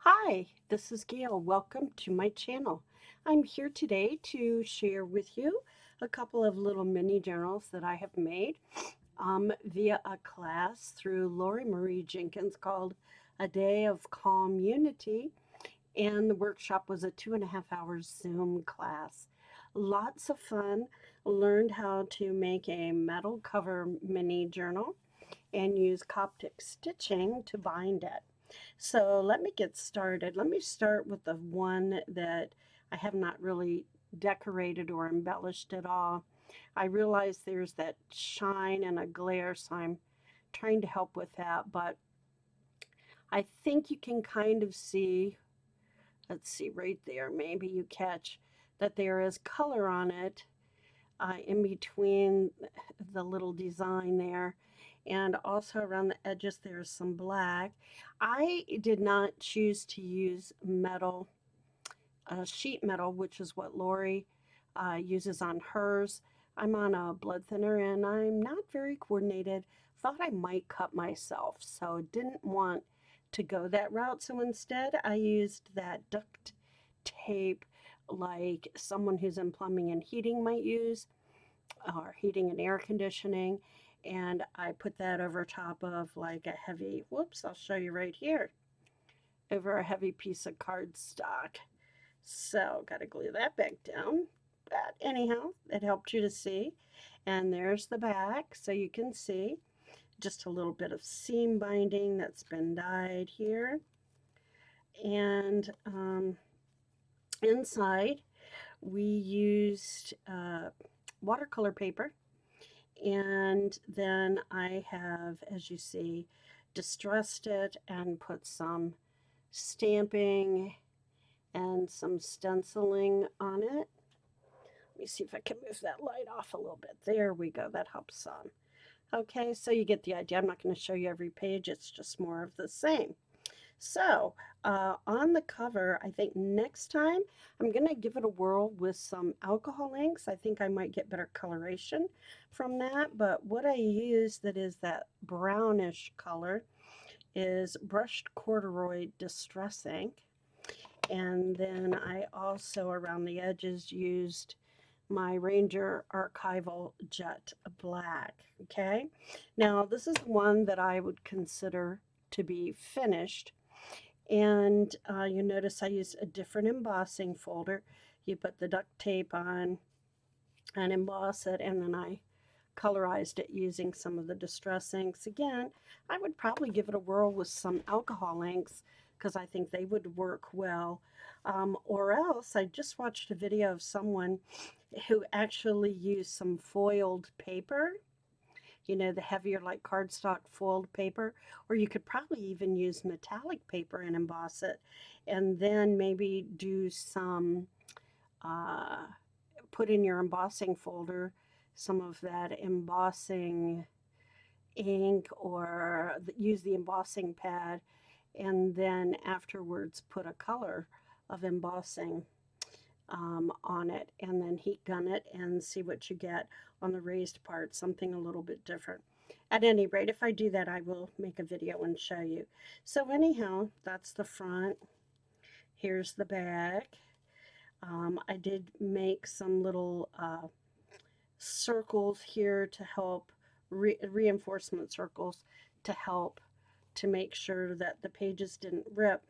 Hi, this is Gail. Welcome to my channel. I'm here today to share with you a couple of little mini journals that I have made via a class through LorriMarie Jenkins called A Day of Calm Unity. And the workshop was a 2.5 hour Zoom class. Lots of fun. Learned how to make a metal cover mini journal and use coptic stitching to bind it. So let me get started. Let me start with the one that I have not really decorated or embellished at all. I realize there's that shine and a glare, so I'm trying to help with that, but I think you can kind of see, let's see, right there, maybe you catch that there is color on it in between the little design there, and also around the edges there's some black. I did not choose to use metal, sheet metal, which is what Lori uses on hers. I'm on a blood thinner and I'm not very coordinated. Thought I might cut myself, so didn't want to go that route. So instead, I used that duct tape like someone who's in plumbing and heating might use, or heating and air conditioning. And I put that over top of like a heavy, whoops, I'll show you right here, over a heavy piece of cardstock. So got to glue that back down. But anyhow, it helped you to see. And there's the back, so you can see just a little bit of seam binding that's been dyed here. And inside, we used watercolor paper. And then I have, as you see, distressed it and put some stamping and some stenciling on it. Let me see if I can move that light off a little bit. There we go. That helps some. Okay, so you get the idea. I'm not going to show you every page. It's just more of the same. So, on the cover, I think next time I'm going to give it a whirl with some alcohol inks. I think I might get better coloration from that. But what I use that is that brownish color is brushed corduroy distress ink. And then I also, around the edges, used my Ranger Archival Jet Black. Okay, now this is one that I would consider to be finished. And you notice I used a different embossing folder. You put the duct tape on and emboss it, and then I colorized it using some of the distress inks. Again, I would probably give it a whirl with some alcohol inks because I think they would work well. Or else, I just watched a video of someone who actually used some foiled paper, you know, the heavier like cardstock foiled paper, or you could probably even use metallic paper and emboss it, and then maybe do some, uh, put in your embossing folder some of that embossing ink, or use the embossing pad, and then afterwards put a color of embossing on it, and then heat gun it and see what you get on the raised part, something a little bit different. At any rate, if I do that, I will make a video and show you. So anyhow, that's the front. Here's the back. I did make some little circles here to help, reinforcement circles to help to make sure that the pages didn't rip.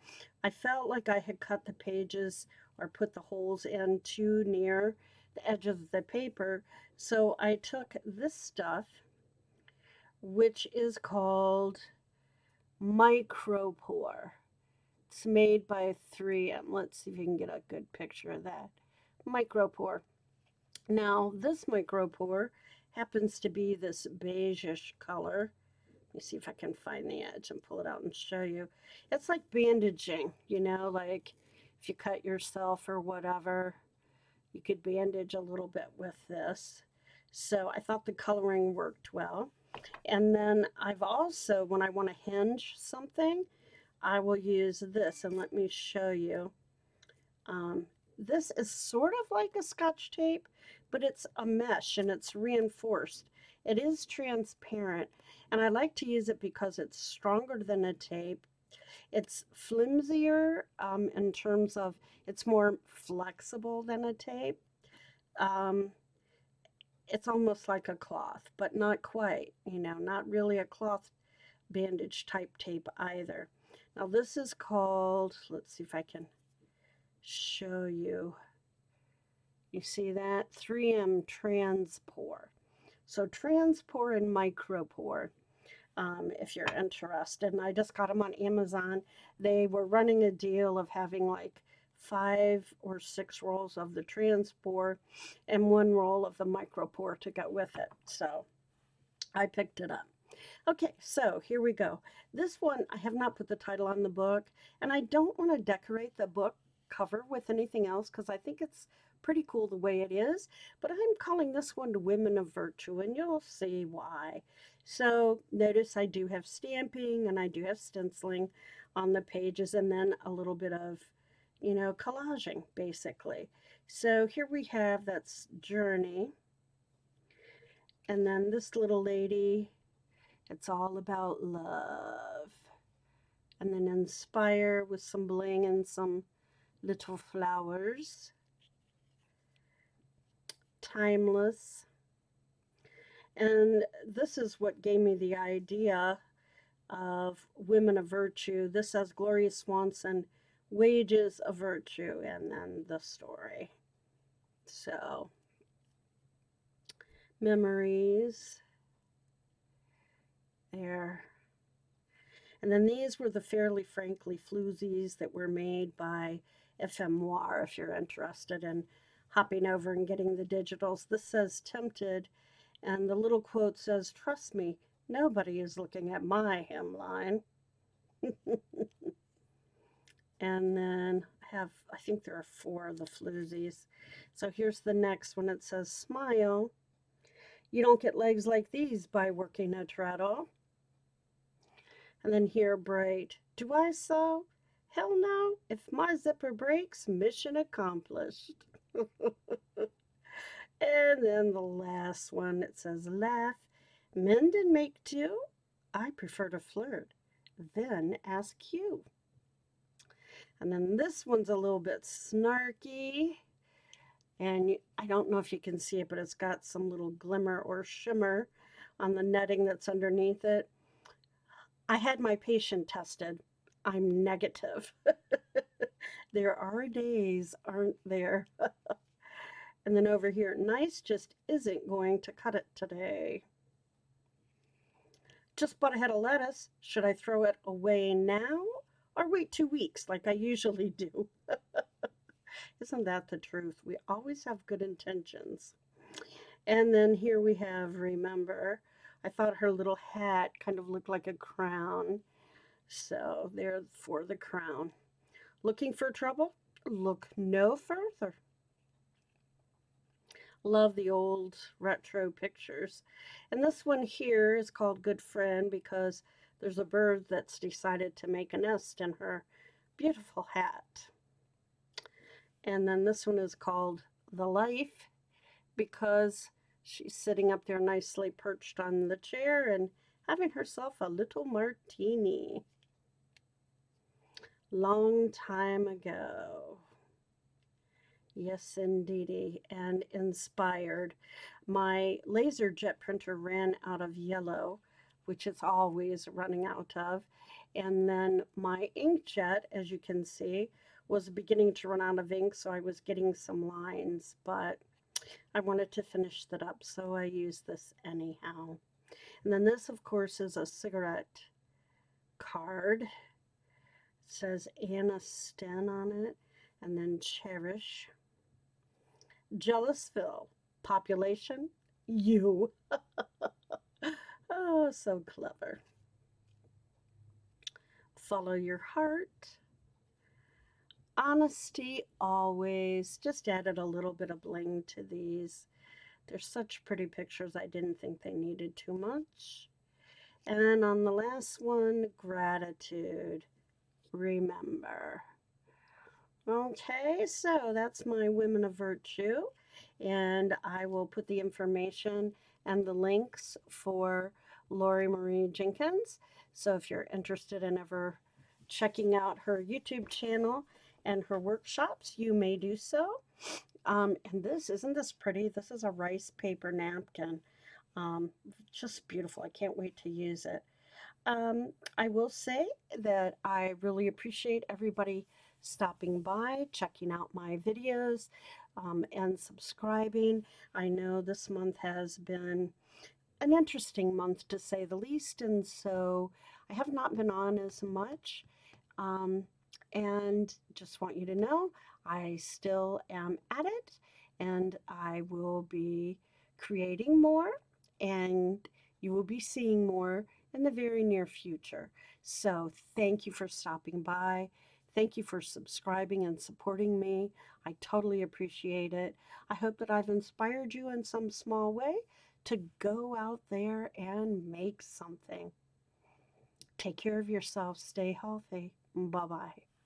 I felt like I had cut the pages or put the holes in too near the edge of the paper, so I took this stuff, which is called Micropore. It's made by 3M. Let's see if you can get a good picture of that. Micropore. Now, this Micropore happens to be this beigeish color. Let me see if I can find the edge and pull it out and show you. It's like bandaging, you know, like if you cut yourself or whatever, you could bandage a little bit with this. So I thought the coloring worked well. And then I've also, when I want to hinge something, I will use this, and let me show you. Um, this is sort of like a Scotch tape, but it's a mesh and it's reinforced. It is transparent, and I like to use it because it's stronger than a tape, It's flimsier in terms of it's more flexible than a tape. Um, it's almost like a cloth, but not quite, not really a cloth bandage type tape either. Now, this is called, let's see if I can show you. You see that? 3M Transpore. So, Transpore and Micropore, if you're interested. And I just got them on Amazon. They were running a deal of having like 5 or 6 rolls of the Transpore and 1 roll of the Micropore to go with it. So, I picked it up. Okay, so here we go. This one, I have not put the title on the book, and I don't want to decorate the book cover with anything else because I think it's pretty cool the way it is. But I'm calling this one Women of Virtue, and you'll see why. So notice I do have stamping and I do have stenciling on the pages, and then a little bit of, collaging basically. So here we have that's Journey, and then this little lady, it's all about love. And then Inspire with some bling and some little flowers. Timeless. And this is what gave me the idea of Women of Virtue. This says Gloria Swanson, Wages of Virtue, and then the story. So, memories. There. And then these were the Fairly Frankly Floozies that were made by Ephemoire, if you're interested in hopping over and getting the digitals. This says Tempted, and the little quote says, "Trust me, nobody is looking at my hemline." And then I think there are 4 of the Floozies. So here's the next one. It says, "Smile. You don't get legs like these by working a treadle." And then here, Bright. "Do I sew? Hell no. If my zipper breaks, mission accomplished." And then the last one, it says, "Laugh. Mend and make do. I prefer to flirt. Then ask you." And then this one's a little bit snarky. And I don't know if you can see it, but it's got some little glimmer or shimmer on the netting that's underneath it. I had my patient tested. I'm negative. There are days, aren't there? And then over here, nice just isn't going to cut it today. Just bought a head of lettuce. Should I throw it away now or wait 2 weeks like I usually do? Isn't that the truth? We always have good intentions. And then here we have Remember. I thought her little hat kind of looked like a crown. So there for the crown. Looking for trouble? Look no further. Love the old retro pictures. And this one here is called Good Friend because there's a bird that's decided to make a nest in her beautiful hat. And then this one is called The Life because she's sitting up there nicely perched on the chair and having herself a little martini. Long time ago. Yes, indeedy, and Inspired. My laser jet printer ran out of yellow, which it's always running out of. And then my inkjet, as you can see, was beginning to run out of ink, so I was getting some lines, but I wanted to finish that up, so I used this anyhow. And then this, of course, is a cigarette card. It says Anna Sten on it, and then Cherish. Jealousville. Population? You. Oh, so clever. Follow your heart. Honesty always. Just added a little bit of bling to these. They're such pretty pictures. I didn't think they needed too much. And on the last one, Gratitude. Remember. Okay, so that's my Women of Virtue, and I will put the information and the links for LorriMarie Jenkins. So if you're interested in ever checking out her YouTube channel and her workshops, you may do so. And this, isn't this pretty? This is a rice paper napkin. Um, just beautiful. I can't wait to use it. I will say that I really appreciate everybody stopping by, checking out my videos, and subscribing. I know this month has been an interesting month to say the least, and so I have not been on as much. Um, and just want you to know I still am at it, and I will be creating more, and you will be seeing more in the very near future. So thank you for stopping by. Thank you for subscribing and supporting me. I totally appreciate it. I hope that I've inspired you in some small way to go out there and make something. Take care of yourself. Stay healthy. Bye bye.